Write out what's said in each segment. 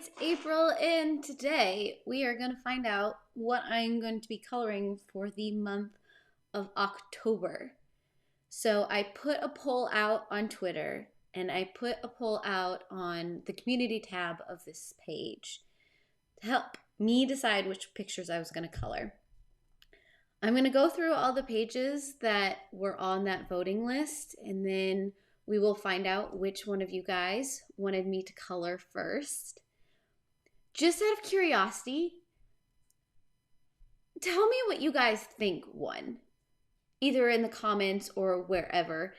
it's April, and today we are going to find out what I'm going to be coloring for the month of October. So I put a poll out on Twitter, and I put a poll out on the community tab of this page to help me decide which pictures I was going to color. I'm going to go through all the pages that were on that voting list, and then we will find out which one of you guys wanted me to color first. Just out of curiosity, tell me what you guys think won, either in the comments or wherever.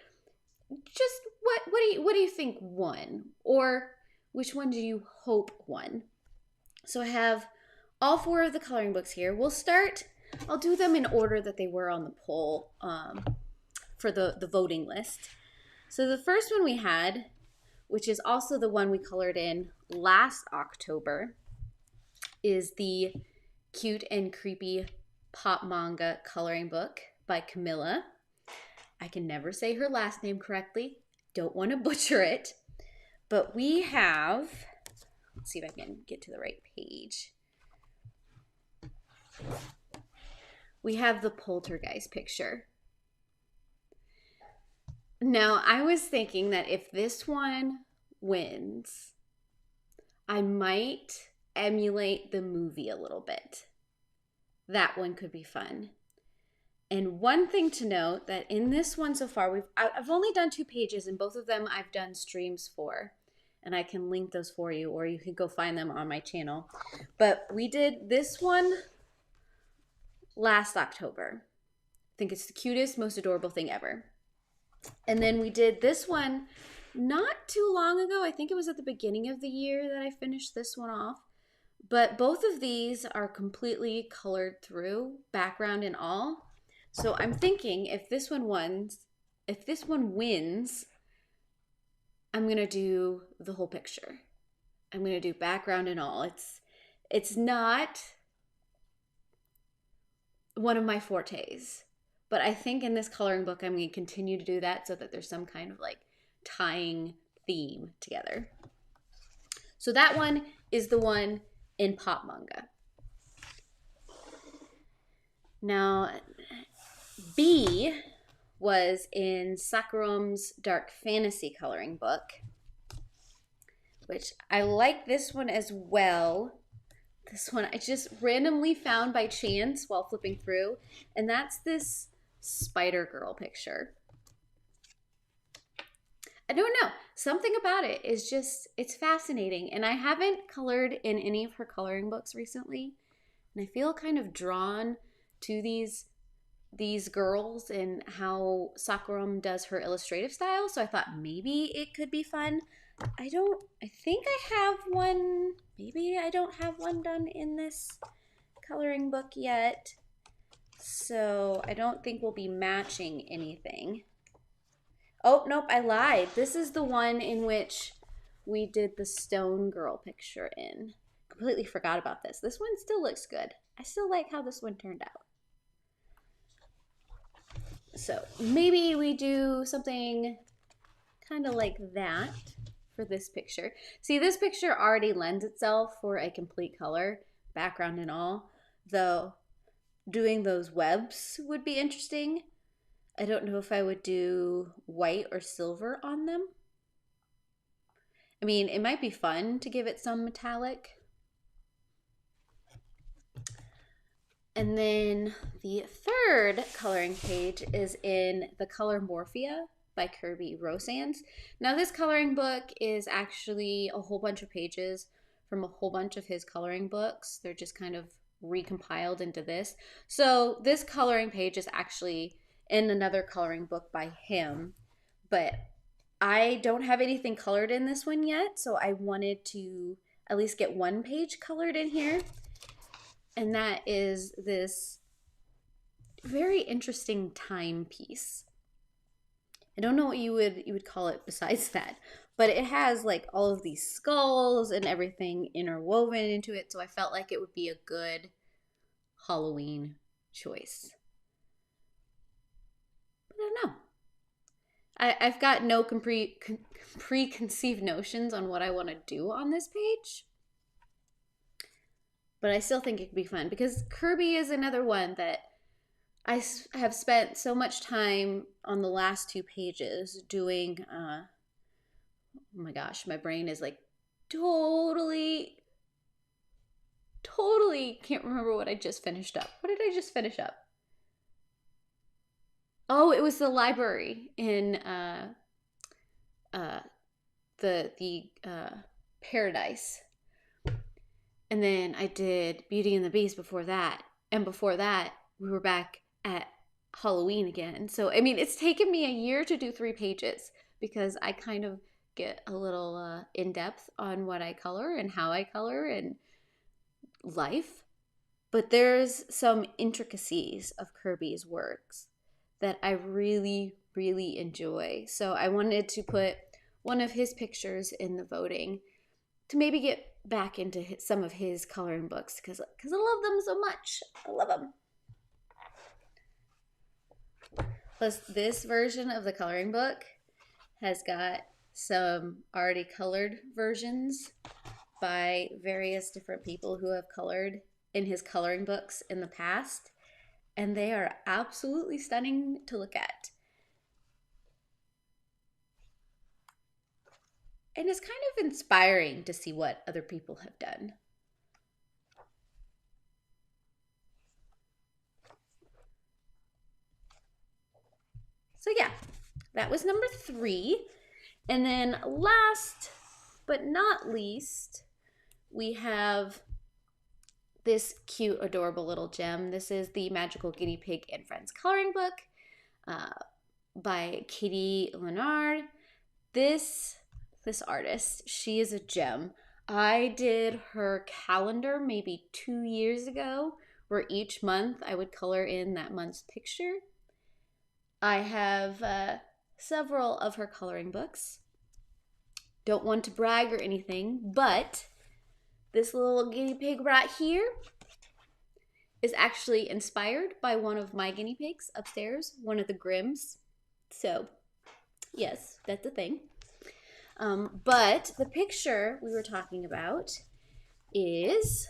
Just what do you think won, or which one do you hope won? So I have all four of the coloring books here. I'll do them in order that they were on the poll for the voting list. So the first one we had, which is also the one we colored in last October, is the Cute and Creepy Pop Manga coloring book by Camilla. I can never say her last name correctly. Don't want to butcher it. But we have, let's see if I can get to the right page. We have the Poltergeist picture. Now, I was thinking that if this one wins, I might emulate the movie a little bit. That one could be fun. And one thing to note, that in this one so far, I've only done 2 pages, and both of them I've done streams for. And I can link those for you, or you can go find them on my channel. But we did this one last October. I think it's the cutest, most adorable thing ever. And then we did this one not too long ago. I think it was at the beginning of the year that I finished this one off. But both of these are completely colored through, background and all. So I'm thinking if this one wins, I'm going to do the whole picture. I'm going to do background and all. It's not one of my fortes. But I think in this coloring book, I'm going to continue to do that so that there's some kind of like tying theme together. So that one is the one in Pop Manga. Now, B was in Sakuram's Dark Fantasy coloring book, which I like this one as well. This one I just randomly found by chance while flipping through, and that's this Spider Girl picture. I don't know. Something about it is just, it's fascinating. And I haven't colored in any of her coloring books recently. And I feel kind of drawn to these girls and how Sakuram does her illustrative style. So I thought maybe it could be fun. I think I have one. Maybe I don't have one done in this coloring book yet. So I don't think we'll be matching anything. Oh, nope, I lied. This is the one in which we did the Stone Girl picture in. Completely forgot about this. This one still looks good. I still like how this one turned out. So maybe we do something kind of like that for this picture. See, this picture already lends itself for a complete color, background and all, though doing those webs would be interesting. I don't know if I would do white or silver on them. I mean, it might be fun to give it some metallic. And then the third coloring page is in the Colormorphia by Kirby Rosands. Now this coloring book is actually a whole bunch of pages from a whole bunch of his coloring books. They're just kind of recompiled into this. So this coloring page is actually in another coloring book by him, but I don't have anything colored in this one yet, so I wanted to at least get one page colored in here, and that is this very interesting timepiece. I don't know what you would call it besides that, but it has like all of these skulls and everything interwoven into it, so I felt like it would be a good Halloween choice. I don't know. I've got no preconceived notions on what I want to do on this page. but I still think it could be fun because Kirby is another one that I have spent so much time on the last 2 pages doing. Oh my gosh, my brain is like totally can't remember what I just finished up. What did I just finish up? Oh, it was the library in the Paradise. And then I did Beauty and the Beast before that. And before that, we were back at Halloween again. So, I mean, it's taken me a year to do 3 pages because I kind of get a little in-depth on what I color and how I color and life. But there's some intricacies of Kirby's works that I really, really enjoy. So I wanted to put one of his pictures in the voting to maybe get back into some of his coloring books because I love them so much. I love them. Plus, this version of the coloring book has got some already colored versions by various different people who have colored in his coloring books in the past, and they are absolutely stunning to look at. And it's kind of inspiring to see what other people have done. So yeah, that was number 3. And then last but not least, we have this cute, adorable little gem. This is the Magical Guinea-Pig and Friends coloring book by Katie Leonard. This artist, she is a gem. I did her calendar maybe 2 years ago, where each month I would color in that month's picture. I have several of her coloring books. Don't want to brag or anything, but this little guinea pig right here is actually inspired by one of my guinea pigs upstairs, one of the Grimms. So, yes, that's a thing. But the picture we were talking about is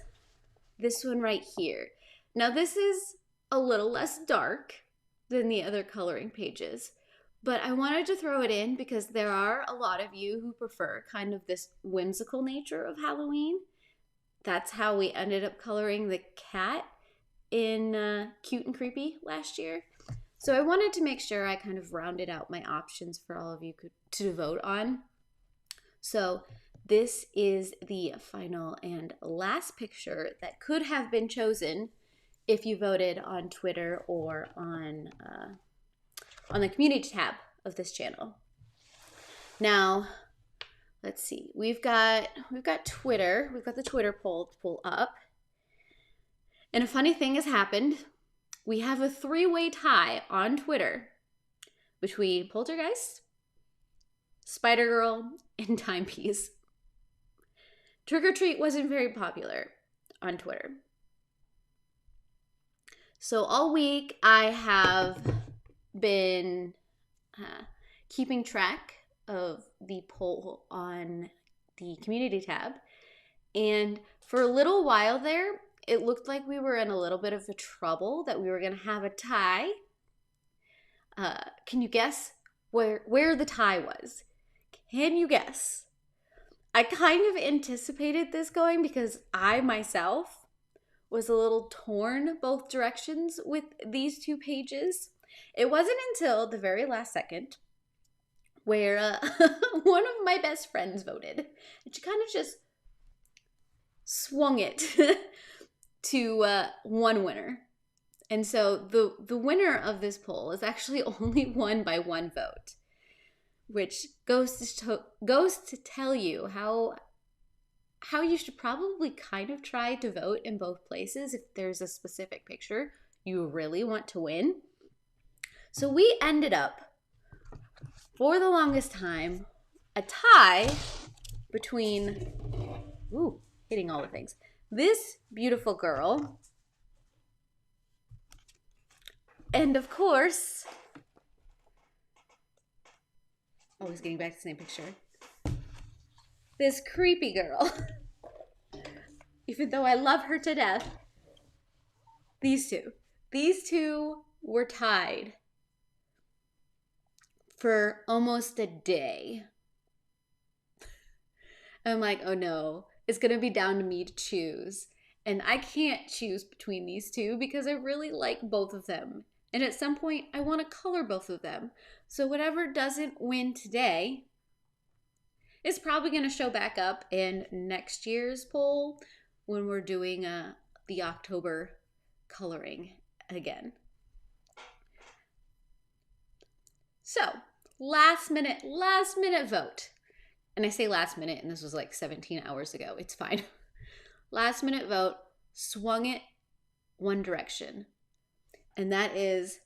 this one right here. Now, this is a little less dark than the other coloring pages, but I wanted to throw it in because there are a lot of you who prefer kind of this whimsical nature of Halloween. That's how we ended up coloring the cat in Cute and Creepy last year. So I wanted to make sure I kind of rounded out my options for all of you to vote on. So this is the final and last picture that could have been chosen if you voted on Twitter or on the community tab of this channel. Now, let's see. We've got Twitter. We've got the Twitter poll up. And a funny thing has happened. We have a 3-way tie on Twitter between Poltergeist, Spider-Girl, and Timepiece. Trick or Treat wasn't very popular on Twitter. So all week I have been keeping track of the poll on the community tab. And for a little while there, it looked like we were in a little bit of a trouble, that we were going to have a tie. Can you guess where the tie was? Can you guess? I kind of anticipated this going because I myself was a little torn both directions with these 2 pages. It wasn't until the very last second where one of my best friends voted. And she kind of just swung it to one winner. And so the winner of this poll is actually only won by 1 vote, which goes to tell you how you should probably kind of try to vote in both places if there's a specific picture you really want to win. So we ended up, for the longest time, a tie between, hitting all the things, this beautiful girl and, of course, always getting back to the same picture, this creepy girl. even though I love her to death. These two were tied for almost a day. I'm like, oh no, it's gonna be down to me to choose. And I can't choose between these two because I really like both of them. And at some point, I want to color both of them. So whatever doesn't win today is probably going to show back up in next year's poll when we're doing the October coloring again. So, last minute vote. And I say last minute, and this was like 17 hours ago. It's fine. Last minute vote swung it one direction. And that is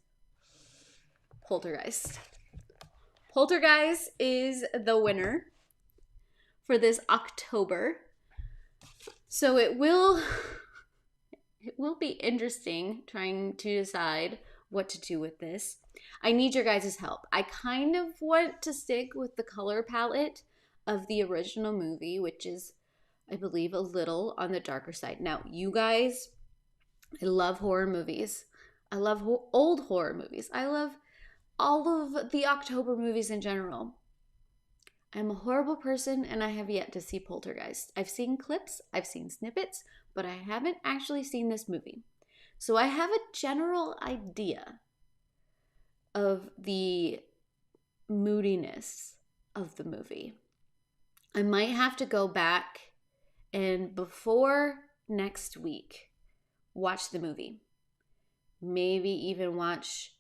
Poltergeist. Poltergeist is the winner for this October. So it will be interesting trying to decide what to do with this. I need your guys' help. I kind of want to stick with the color palette of the original movie, which is, I believe, a little on the darker side. Now, you guys, I love horror movies. I love old horror movies. I love all of the October movies in general. I'm a horrible person and I have yet to see Poltergeist. I've seen clips, I've seen snippets, but I haven't actually seen this movie. So I have a general idea of the moodiness of the movie. I might have to go back and before next week, watch the movie. Maybe even watch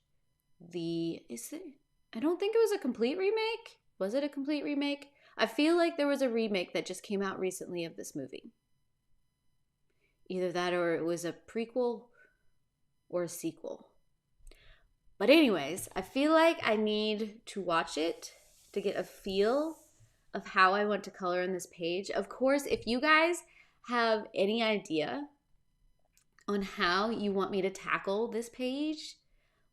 I don't think it was a complete remake. Was it a complete remake? I feel like there was a remake that just came out recently of this movie. Either that or it was a prequel or a sequel. But anyways, I feel like I need to watch it to get a feel of how I want to color in this page. Of course, if you guys have any idea on how you want me to tackle this page,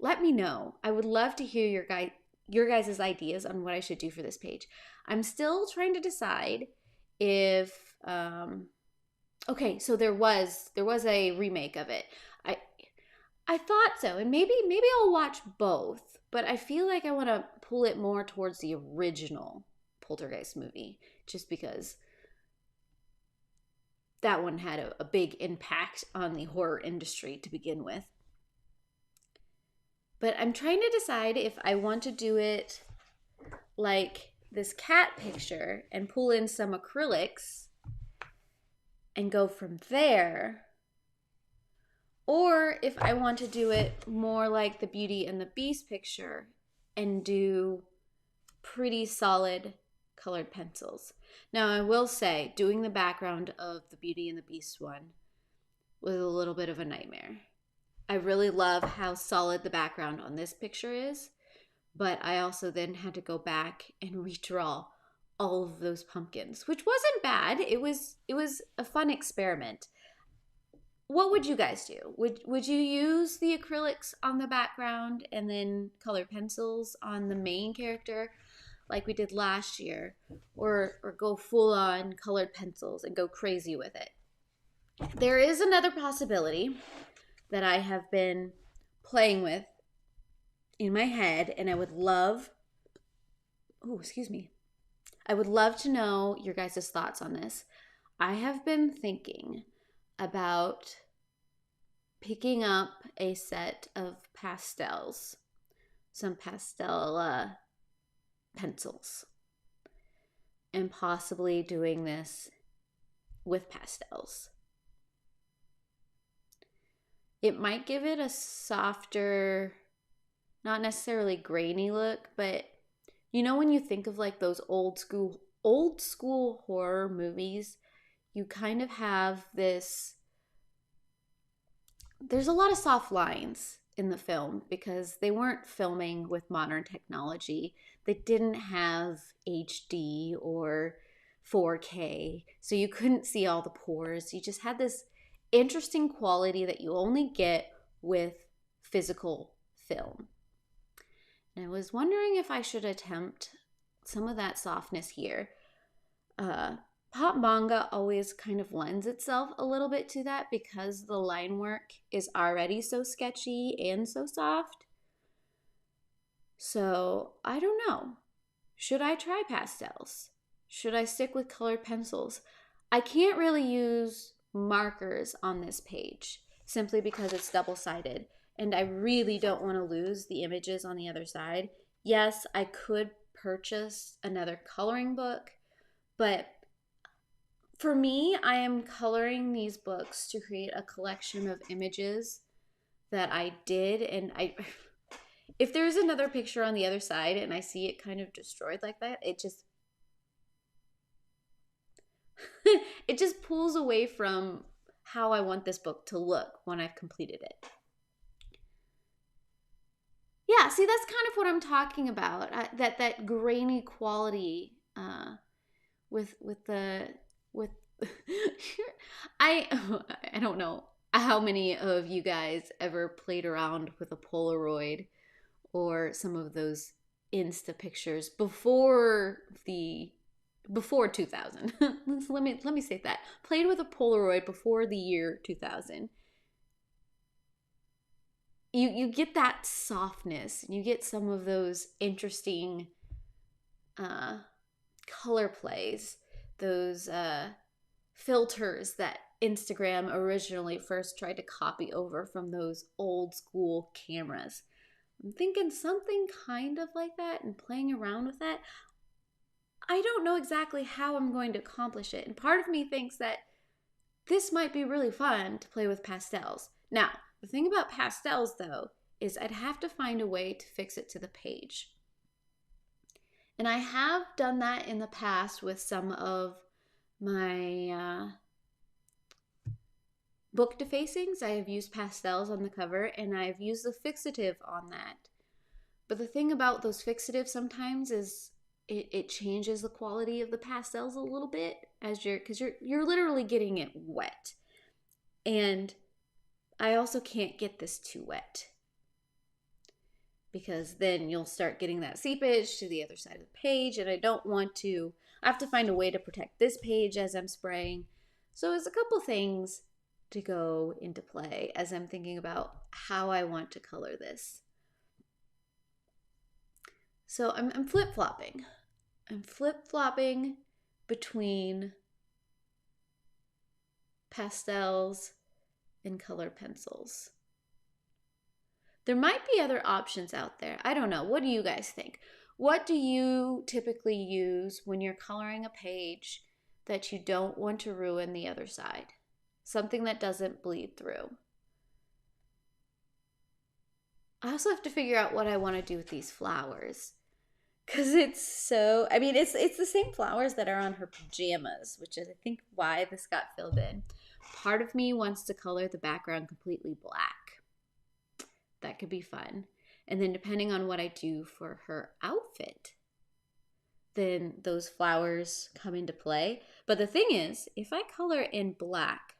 let me know. I would love to hear your guys' ideas on what I should do for this page. I'm still trying to decide if okay, so there was a remake of it. I thought so, and maybe I'll watch both, but I feel like I want to pull it more towards the original Poltergeist movie, just because that one had a big impact on the horror industry to begin with. But I'm trying to decide if I want to do it like this cat picture and pull in some acrylics and go from there, or if I want to do it more like the Beauty and the Beast picture and do pretty solid colored pencils. Now, I will say, doing the background of the Beauty and the Beast one was a little bit of a nightmare. I really love how solid the background on this picture is, but I also then had to go back and redraw all of those pumpkins, which wasn't bad. It was a fun experiment. What would you guys do? Would you use the acrylics on the background and then color pencils on the main character like we did last year, or go full on colored pencils and go crazy with it? There is another possibility that I have been playing with in my head, and I would love to know your guys' thoughts on this. I have been thinking about picking up a set of pastels, some pastel pencils, and possibly doing this with pastels. It might give it a softer, not necessarily grainy look, but you know when you think of like those old school horror movies, you kind of have this, there's a lot of soft lines in the film because they weren't filming with modern technology. They didn't have HD or 4K, so you couldn't see all the pores. You just had this interesting quality that you only get with physical film. And I was wondering if I should attempt some of that softness here. Pop manga always kind of lends itself a little bit to that because the line work is already so sketchy and so soft. So I don't know. Should I try pastels? Should I stick with colored pencils? I can't really use markers on this page simply because it's double-sided and I really don't want to lose the images on the other side. Yes, I could purchase another coloring book, but for me, I am coloring these books to create a collection of images that I did, and I if there's another picture on the other side and I see it kind of destroyed like that, it just it just pulls away from how I want this book to look when I've completed it. Yeah, see, that's kind of what I'm talking about. That grainy quality with the with I I don't know how many of you guys ever played around with a Polaroid or some of those Insta pictures before 2000. let me say that. Played with a Polaroid before the year 2000. You get that softness. You get some of those interesting color plays, those filters that Instagram originally first tried to copy over from those old school cameras. I'm thinking something kind of like that and playing around with that. I don't know exactly how I'm going to accomplish it. And part of me thinks that this might be really fun to play with pastels. Now, the thing about pastels, though, is I'd have to find a way to fix it to the page. And I have done that in the past with some of my book defacings. I have used pastels on the cover, and I've used the fixative on that. But the thing about those fixatives sometimes is it changes the quality of the pastels a little bit because you're literally getting it wet. And I also can't get this too wet because then you'll start getting that seepage to the other side of the page, and I don't want to. I have to find a way to protect this page as I'm spraying. So there's a couple things to go into play as I'm thinking about how I want to color this. So I'm flip-flopping. I'm flip-flopping between pastels and colored pencils. There might be other options out there. I don't know. What do you guys think? What do you typically use when you're coloring a page that you don't want to ruin the other side? Something that doesn't bleed through. I also have to figure out what I want to do with these flowers. Because it's so, I mean, it's the same flowers that are on her pajamas, which is, I think, why this got filled in. Part of me wants to color the background completely black. That could be fun. And then depending on what I do for her outfit, then those flowers come into play. But the thing is, if I color in black,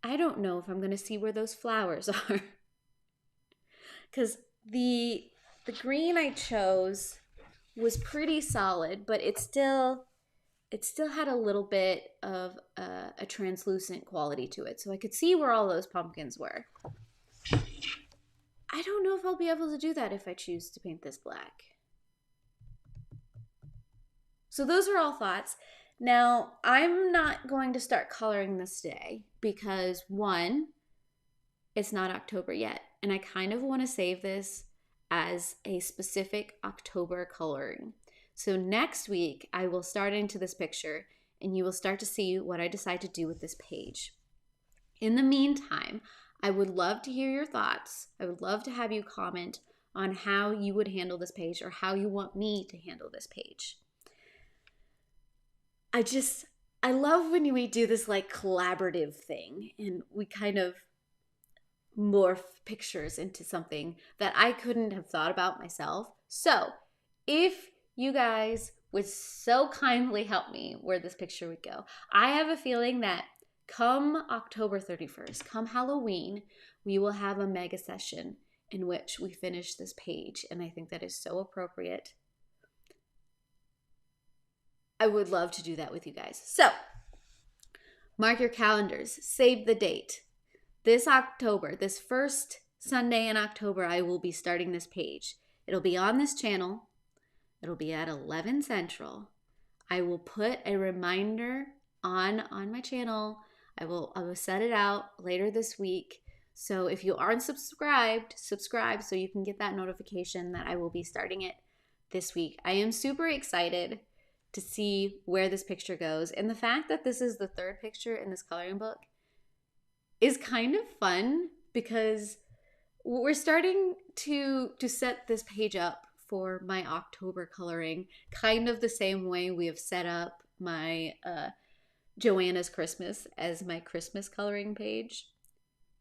I don't know if I'm going to see where those flowers are. Because the green I chose was pretty solid, but it still had a little bit of a translucent quality to it. So I could see where all those pumpkins were. I don't know if I'll be able to do that if I choose to paint this black. So those are all thoughts. Now, I'm not going to start coloring this today because, one, it's not October yet. And I kind of want to save this as a specific October coloring. So next week, I will start into this picture and you will start to see what I decide to do with this page. In the meantime, I would love to hear your thoughts. I would love to have you comment on how you would handle this page or how you want me to handle this page. I love when we do this like collaborative thing and we kind of morph pictures into something that I couldn't have thought about myself. So if you guys would so kindly help me where this picture would go, I have a feeling that come October 31st, come Halloween, we will have a mega session in which we finish this page. And I think that is so appropriate. I would love to do that with you guys. So mark your calendars, save the date. This October, this first Sunday in October, I will be starting this page. It'll be on this channel. It'll be at 11 Central. I will put a reminder on my channel. I will set it out later this week. So if you aren't subscribed, subscribe so you can get that notification that I will be starting it this week. I am super excited to see where this picture goes. And the fact that this is the third picture in this coloring book is kind of fun because we're starting to set this page up for my October coloring, kind of the same way we have set up my Joanna's Christmas as my Christmas coloring page.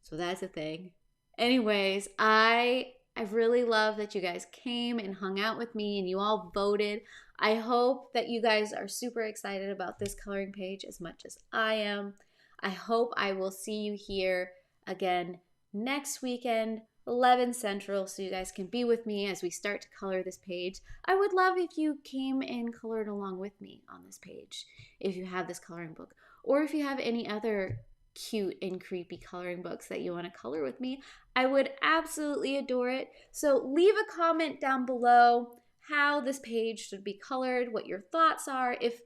So that's a thing. Anyways, I really love that you guys came and hung out with me and you all voted. I hope that you guys are super excited about this coloring page as much as I am. I hope I will see you here again next weekend, 11 Central, so you guys can be with me as we start to color this page. I would love if you came and colored along with me on this page, if you have this coloring book, or if you have any other cute and creepy coloring books that you want to color with me. I would absolutely adore it. So leave a comment down below how this page should be colored, what your thoughts are, if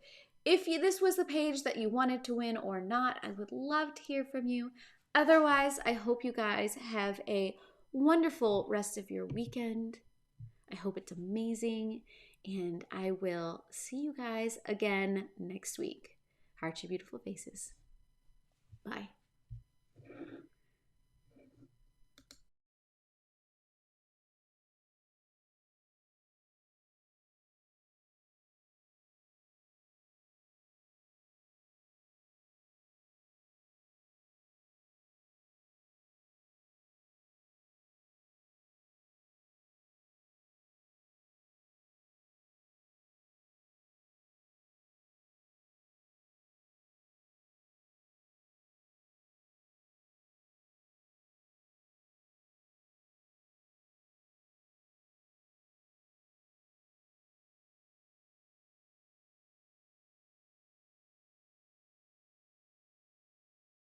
this was the page that you wanted to win or not. I would love to hear from you. Otherwise, I hope you guys have a wonderful rest of your weekend. I hope it's amazing, and I will see you guys again next week. Heart your beautiful faces. Bye.